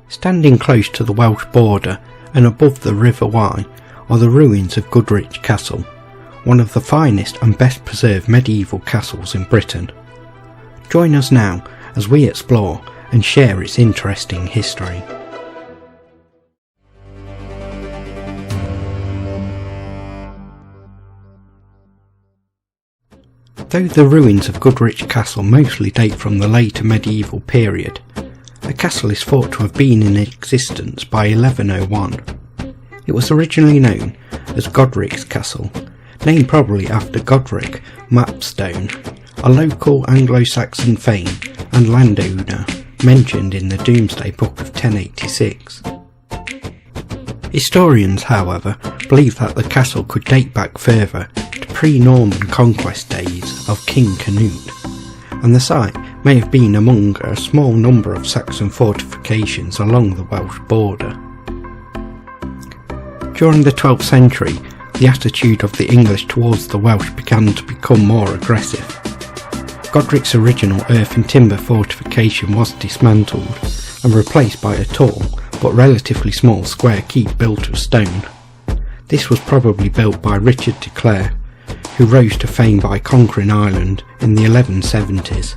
Standing close to the Welsh border and above the River Wye are the ruins of Goodrich Castle, one of the finest and best preserved medieval castles in Britain. Join us now as we explore and share its interesting history. Though the ruins of Goodrich Castle mostly date from the later medieval period, the castle is thought to have been in existence by 1101. It was originally known as Goodrich Castle, named probably after Goodrich Mapstone, a local Anglo-Saxon thane and landowner mentioned in the Domesday Book of 1086. Historians, however, believe that the castle could date back further to pre-Norman conquest days of King Canute, and the site may have been among a small number of Saxon fortifications along the Welsh border. During the 12th century, the attitude of the English towards the Welsh began to become more aggressive. Godric's original earth and timber fortification was dismantled and replaced by a tall but relatively small square keep built of stone. This was probably built by Richard de Clare, who rose to fame by conquering Ireland in the 1170s.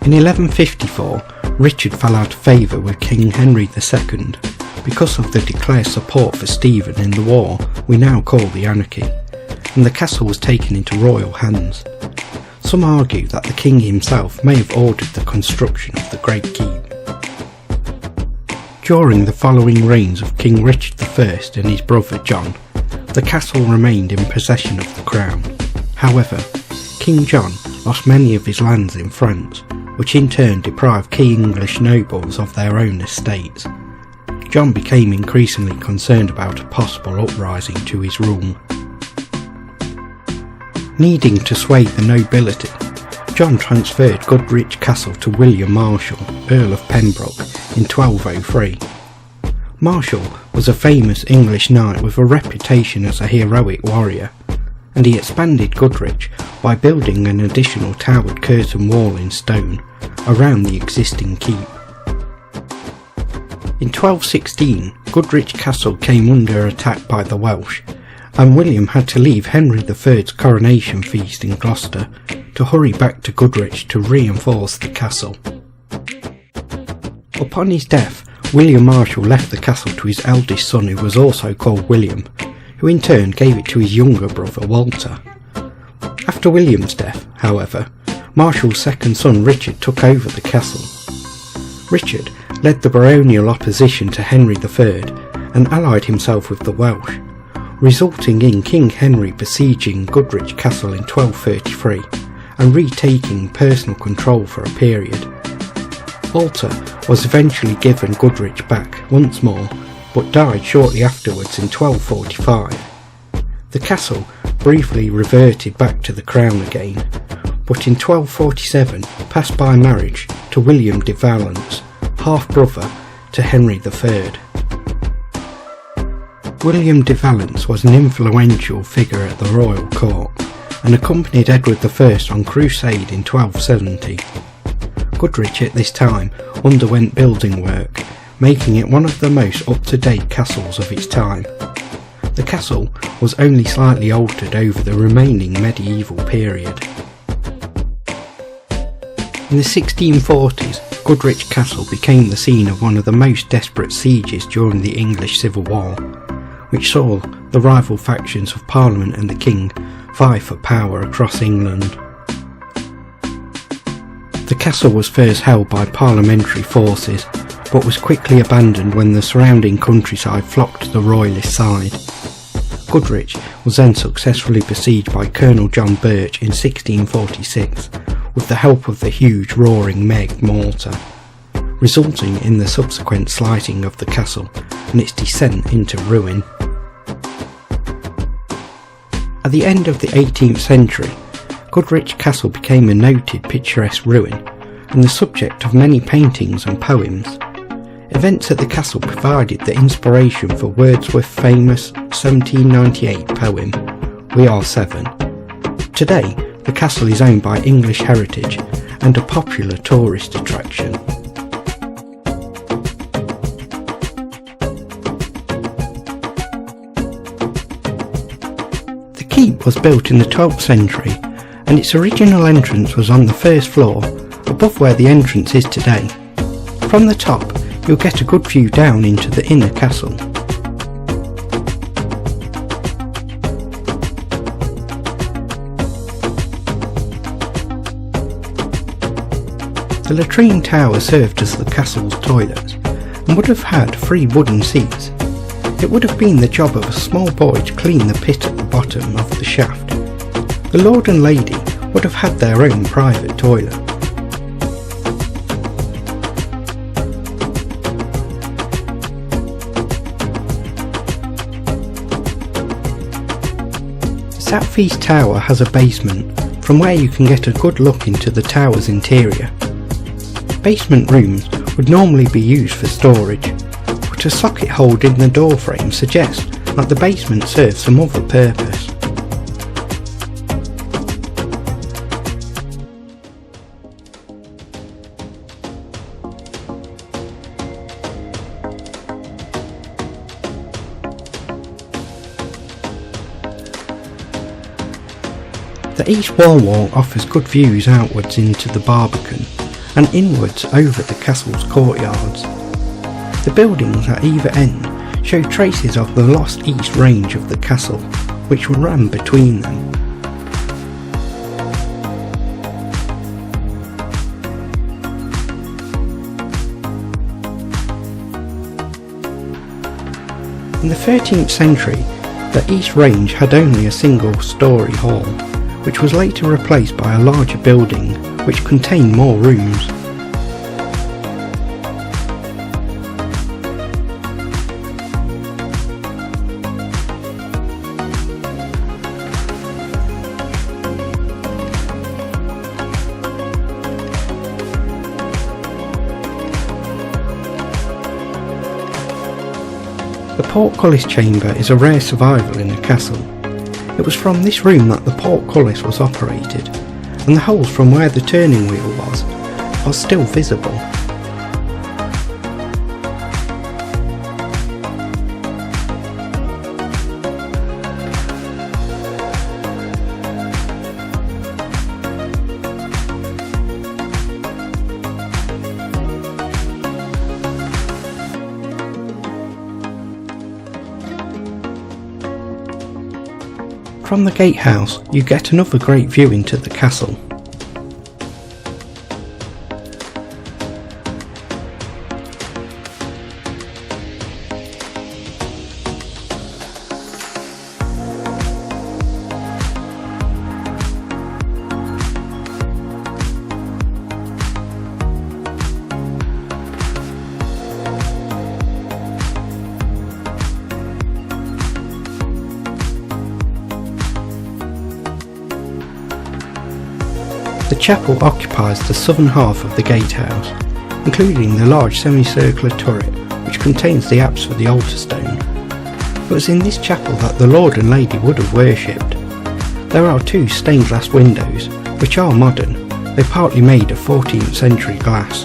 In 1154, Richard fell out of favour with King Henry II because of the de Clare support for Stephen in the war we now call the Anarchy, and the castle was taken into royal hands. Some argue that the king himself may have ordered the construction of the Great Keep. During the following reigns of King Richard I and his brother John, the castle remained in possession of the crown. However, King John lost many of his lands in France, which in turn deprived key English nobles of their own estates. John became increasingly concerned about a possible uprising to his rule. Needing to sway the nobility, John transferred Goodrich Castle to William Marshal, Earl of Pembroke, in 1203. Marshal was a famous English knight with a reputation as a heroic warrior, and he expanded Goodrich by building an additional towered curtain wall in stone around the existing keep. In 1216, Goodrich Castle came under attack by the Welsh, and William had to leave Henry III's coronation feast in Gloucester to hurry back to Goodrich to reinforce the castle. Upon his death, William Marshal left the castle to his eldest son, who was also called William, who in turn gave it to his younger brother Walter. After William's death, however, Marshal's second son Richard took over the castle. Richard led the baronial opposition to Henry III and allied himself with the Welsh, resulting in King Henry besieging Goodrich Castle in 1233 and retaking personal control for a period. Walter was eventually given Goodrich back once more, but died shortly afterwards in 1245. The castle briefly reverted back to the crown again, but in 1247 passed by marriage to William de Valence, half-brother to Henry III. William de Valence was an influential figure at the royal court and accompanied Edward I on crusade in 1270. Goodrich at this time underwent building work, making it one of the most up-to-date castles of its time. The castle was only slightly altered over the remaining medieval period. In the 1640s, Goodrich Castle became the scene of one of the most desperate sieges during the English Civil War, which saw the rival factions of Parliament and the King vie for power across England. The castle was first held by parliamentary forces, but was quickly abandoned when the surrounding countryside flocked to the royalist side. Goodrich was then successfully besieged by Colonel John Birch in 1646 with the help of the huge roaring Meg mortar, resulting in the subsequent slighting of the castle and its descent into ruin. At the end of the 18th century, Goodrich Castle became a noted picturesque ruin and the subject of many paintings and poems. Events at the castle provided the inspiration for Wordsworth's famous 1798 poem, We Are Seven. Today, the castle is owned by English Heritage and a popular tourist attraction. keep was built in the 12th century, and its original entrance was on the first floor, above where the entrance is today. From the top, you'll get a good view down into the inner castle. The latrine tower served as the castle's toilet, and would have had 3 wooden seats. It would have been the job of a small boy to clean the pit at the bottom of the shaft. The lord and lady would have had their own private toilet. The southeast tower has a basement, from where you can get a good look into the tower's interior. Basement rooms would normally be used for storage, but a socket hole in the door frame suggests that the basement serves some other purpose. The east wall offers good views outwards into the Barbican and inwards over the castle's courtyards. The buildings at either end show traces of the lost east range of the castle, which ran between them. In the 13th century, the east range had only a single-storey hall, which was later replaced by a larger building which contained more rooms. The portcullis chamber is a rare survival in a castle. It was from this room that the portcullis was operated, and the holes from where the turning wheel was are still visible. From the gatehouse, you get another great view into the castle. The chapel occupies the southern half of the gatehouse, including the large semicircular turret which contains the apse for the altar stone. It was in this chapel that the Lord and Lady would have worshipped. There are 2 stained glass windows, which are modern. They're partly made of 14th century glass.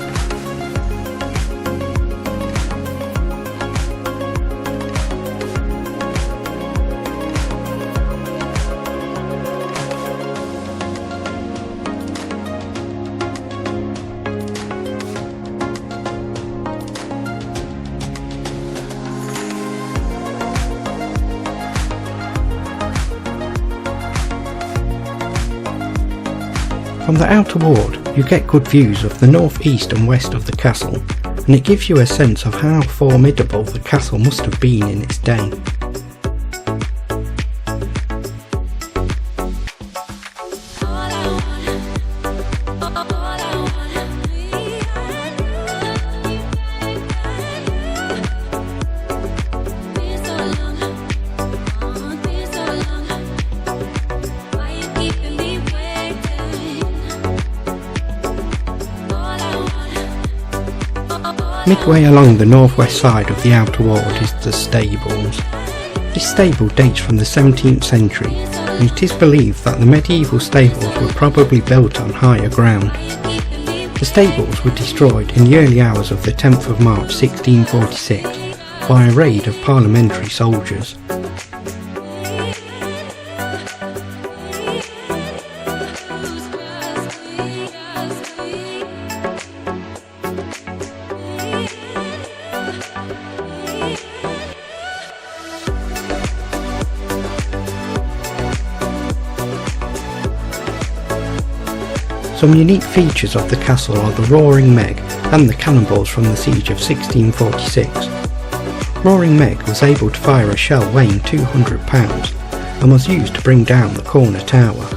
From the outer ward, you get good views of the north, east and west of the castle, and it gives you a sense of how formidable the castle must have been in its day. Midway along the northwest side of the outer ward is the stables. This stable dates from the 17th century, and it is believed that the medieval stables were probably built on higher ground. The stables were destroyed in the early hours of the 10th of March 1646 by a raid of parliamentary soldiers. Some unique features of the castle are the Roaring Meg and the cannonballs from the siege of 1646. Roaring Meg was able to fire a shell weighing 200 pounds and was used to bring down the corner tower.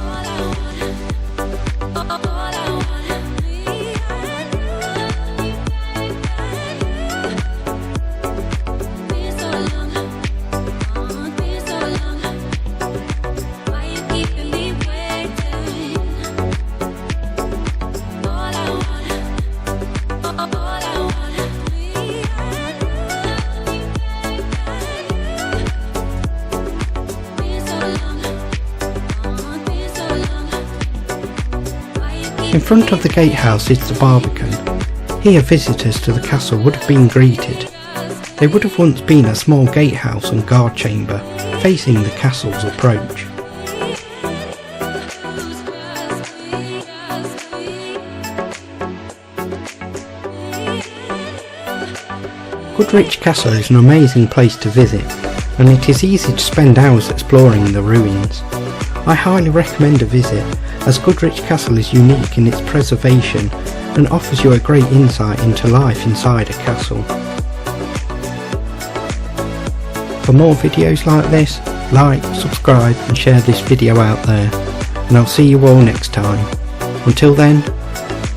In front of the gatehouse is the Barbican. Here visitors to the castle would have been greeted. They would have once been a small gatehouse and guard chamber facing the castle's approach. Goodrich Castle is an amazing place to visit, and it is easy to spend hours exploring the ruins. I highly recommend a visit, as Goodrich Castle is unique in its preservation and offers you a great insight into life inside a castle. For more videos like this, like, subscribe and share this video out there, and I'll see you all next time. Until then,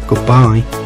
goodbye.